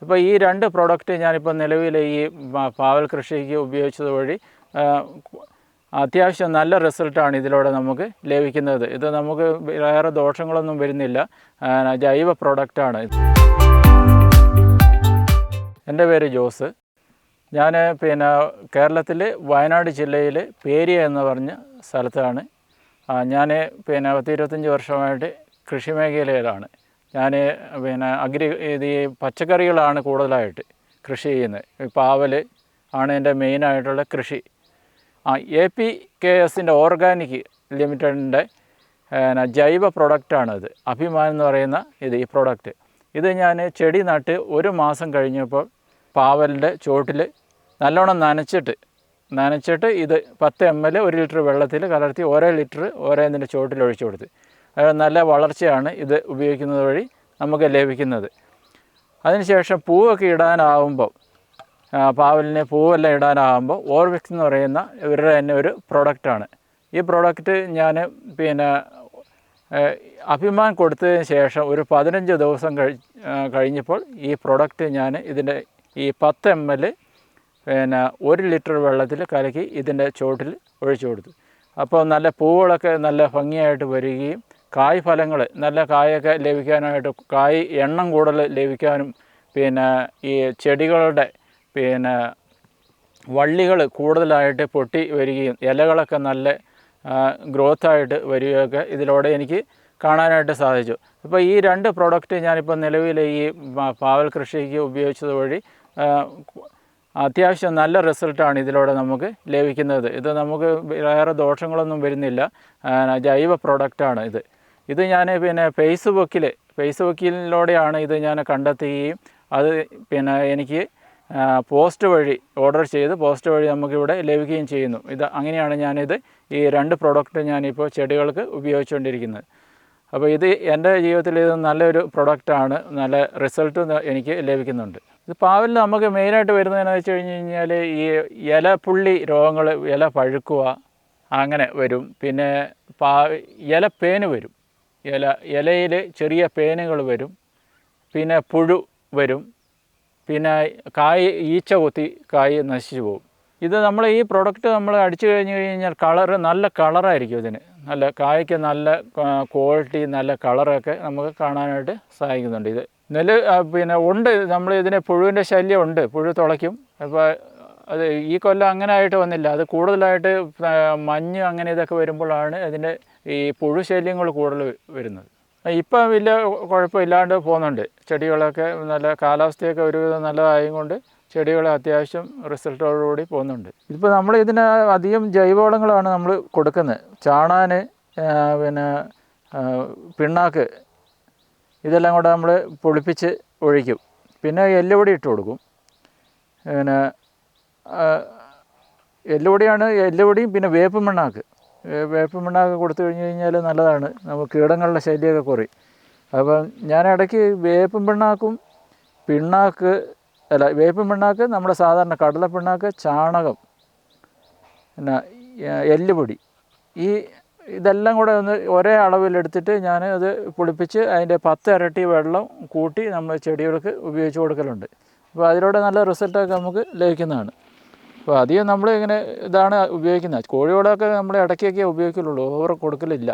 അപ്പോൾ ഈ രണ്ട് പ്രോഡക്റ്റ് ഞാനിപ്പോൾ നിലവിൽ ഈ പാവൽ കൃഷിക്ക് ഉപയോഗിച്ചത് വഴി അത്യാവശ്യം നല്ല റിസൾട്ടാണ് ഇതിലൂടെ നമുക്ക് ലഭിക്കുന്നത്. ഇത് നമുക്ക് വേറെ ദോഷങ്ങളൊന്നും വരുന്നില്ല, ജൈവ പ്രോഡക്റ്റാണ്. എൻ്റെ പേര് ജോസ്. ഞാൻ കേരളത്തിൽ വയനാട് ജില്ലയിൽ പേരിയ എന്ന് പറഞ്ഞ സ്ഥലത്താണ്. ഞാൻ 10-25 വർഷമായിട്ട് കൃഷി മേഖലയിലാണ്. ഞാൻ ഈ പച്ചക്കറികളാണ് കൂടുതലായിട്ട് കൃഷി ചെയ്യുന്നത്. പാവൽ ആണ് എൻ്റെ മെയിനായിട്ടുള്ള കൃഷി. APKSൻ്റെ ഓർഗാനിക് ലിമിറ്റഡിൻ്റെ ജൈവ പ്രൊഡക്റ്റാണിത്. അഭിമാൻ എന്ന് പറയുന്ന ഈ പ്രൊഡക്റ്റ്. ഇത് ഞാൻ ചെടി നട്ട് 1 മാസം കഴിഞ്ഞപ്പോൾ പാവലിൻ്റെ ചുവട്ടിൽ നല്ലോണം നനച്ചിട്ട് ഇത് 10 ml 1 ലിറ്റർ വെള്ളത്തിൽ കലർത്തി ഓരോ ലിറ്റർ ഓരോന്നിൻ്റെ ചുവട്ടിൽ ഒഴിച്ചു കൊടുത്ത്. നല്ല വളർച്ചയാണ് ഇത് ഉപയോഗിക്കുന്നത് വഴി നമുക്ക് ലഭിക്കുന്നത്. അതിനുശേഷം പൂവൊക്കെ ഇടാനാവുമ്പോൾ, പാവലിന് പൂവെല്ലാം ഇടാനാകുമ്പോൾ ഓർവിക്സ് എന്ന് പറയുന്ന ഇവരുടെ തന്നെ ഒരു പ്രൊഡക്റ്റാണ്. ഈ പ്രൊഡക്റ്റ് ഞാൻ അഭിമാൻ കൊടുത്തതിന് ശേഷം ഒരു 15 ദിവസം കഴിഞ്ഞപ്പോൾ ഈ പ്രൊഡക്റ്റ് ഞാൻ ഇതിൻ്റെ ഈ 10 ml 1 ലിറ്റർ വെള്ളത്തിൽ കലക്കി ഇതിൻ്റെ ചുവട്ടിൽ ഒഴിച്ചു കൊടുത്തു. അപ്പോൾ നല്ല പൂവുകളൊക്കെ നല്ല ഭംഗിയായിട്ട് വരികയും കായ് ഫലങ്ങൾ നല്ല കായൊക്കെ ലഭിക്കാനായിട്ട്, കായ് എണ്ണം കൂടുതൽ ലഭിക്കാനും, ഈ ചെടികളുടെ വള്ളികൾ കൂടുതലായിട്ട് പൊട്ടി വരികയും ഇലകളൊക്കെ നല്ല ഗ്രോത്തായിട്ട് വരികയൊക്കെ ഇതിലൂടെ എനിക്ക് കാണാനായിട്ട് സാധിച്ചു. അപ്പോൾ ഈ രണ്ട് പ്രോഡക്റ്റ് ഞാനിപ്പോൾ നിലവിൽ ഈ പാവൽ കൃഷിക്ക് ഉപയോഗിച്ചത് വഴി അത്യാവശ്യം നല്ല റിസൾട്ടാണ് ഇതിലൂടെ നമുക്ക് ലഭിക്കുന്നത്. ഇത് നമുക്ക് വേറെ ദോഷങ്ങളൊന്നും വരുന്നില്ല, ജൈവ പ്രോഡക്റ്റാണ് ഇത്. ഇത് ഞാൻ ഫേസ്ബുക്കിലൂടെയാണ് ഇത് ഞാൻ കണ്ടെത്തുകയും അത് എനിക്ക് പോസ്റ്റ് വഴി ഓർഡർ ചെയ്ത് പോസ്റ്റ് വഴി നമുക്കിവിടെ ലഭിക്കുകയും ചെയ്യുന്നു. അങ്ങനെയാണ് ഞാനിത് ഈ രണ്ട് പ്രോഡക്റ്റ് ഞാനിപ്പോൾ ചെടികൾക്ക് ഉപയോഗിച്ചുകൊണ്ടിരിക്കുന്നത്. അപ്പോൾ ഇത് എൻ്റെ ജീവിതത്തിൽ ഇത് നല്ലൊരു പ്രൊഡക്റ്റാണ്, നല്ല റിസൾട്ട് എനിക്ക് ലഭിക്കുന്നുണ്ട്. ഇത് പാവലിൽ നമുക്ക് മെയിനായിട്ട് വരുന്നതെന്ന് വെച്ച് കഴിഞ്ഞാൽ ഈ ഇലപ്പുള്ളി രോഗങ്ങൾ, ഇല പഴുക്കുക അങ്ങനെ വരും. പിന്നെ ഇലപ്പേന് വരും, ഇലയിൽ ചെറിയ പേനുകൾ വരും. പിന്നെ പുഴു വരും. പിന്നെ കായ് ഈച്ച കുത്തി കായ് നശിച്ചു പോകും. ഇത് നമ്മൾ ഈ പ്രൊഡക്റ്റ് നമ്മൾ അടിച്ചു കഴിഞ്ഞാൽ നല്ല കളറായിരിക്കും ഇതിന്. നല്ല കായ്ക്ക് നല്ല ക്വാളിറ്റി, നല്ല കളറൊക്കെ നമുക്ക് കാണാനായിട്ട് സാധിക്കുന്നുണ്ട്. ഇത് ഉണ്ട്, നമ്മൾ ഇതിന് പുഴുവിൻ്റെ ശല്യം ഉണ്ട്, പുഴു തുളയ്ക്കും. അപ്പോൾ അത് ഈ കൊല്ലം അങ്ങനെ ആയിട്ട് വന്നില്ല. അത് കൂടുതലായിട്ട് മഞ്ഞ് അങ്ങനെ ഇതൊക്കെ വരുമ്പോഴാണ് ഇതിൻ്റെ ഈ പുഴു ശല്യങ്ങൾ കൂടുതൽ വരുന്നത്. ഇപ്പം വലിയ കുഴപ്പമില്ലാണ്ട് പോകുന്നുണ്ട്. ചെടികളൊക്കെ നല്ല കാലാവസ്ഥയൊക്കെ ഒരുവിധം നല്ലതായതുകൊണ്ട് ചെടികൾ അത്യാവശ്യം റിസൾട്ടോടുകൂടി പോകുന്നുണ്ട്. ഇപ്പോൾ നമ്മൾ ഇതിന് അധികം ജൈവവളങ്ങളാണ് നമ്മൾ കൊടുക്കുന്നത്. ചാണാൻ, പിണ്ണാക്ക്, ഇതെല്ലാം കൂടെ നമ്മൾ പൊളിപ്പിച്ച് ഒഴിക്കും. പിന്നെ എല്ലുപൊടി ഇട്ട് കൊടുക്കും. എല്ലുപൊടിയും പിന്നെ വേപ്പും പിണ്ണാക്ക് കൊടുത്തു കഴിഞ്ഞാൽ നല്ലതാണ്. നമുക്ക് കീടങ്ങളുടെ ശല്യമൊക്കെ കുറയും. അപ്പം ഞാൻ ഇടയ്ക്ക് വേപ്പും പിണ്ണാക്ക് നമ്മുടെ സാധാരണ കടലപ്പിണ്ണാക്ക്, ചാണകം, എല്ലുപൊടി, ഇതെല്ലാം കൂടെ ഒരേ അളവിലെടുത്തിട്ട് ഞാൻ അത് പുളിപ്പിച്ച് അതിൻ്റെ 10 ഇരട്ടി വെള്ളം കൂട്ടി നമ്മൾ ചെടികൾക്ക് ഉപയോഗിച്ച് കൊടുക്കലുണ്ട്. അപ്പോൾ അതിലൂടെ നല്ല റിസൾട്ടൊക്കെ നമുക്ക് ലഭിക്കുന്നതാണ്. അപ്പോൾ അധികം നമ്മൾ ഇതാണ് ഉപയോഗിക്കുന്നത്. കോഴിവളമൊക്കെ നമ്മൾ ഇടയ്ക്കൊക്കെ ഉപയോഗിക്കലുള്ളൂ, ഓവർ കൊടുക്കലില്ല.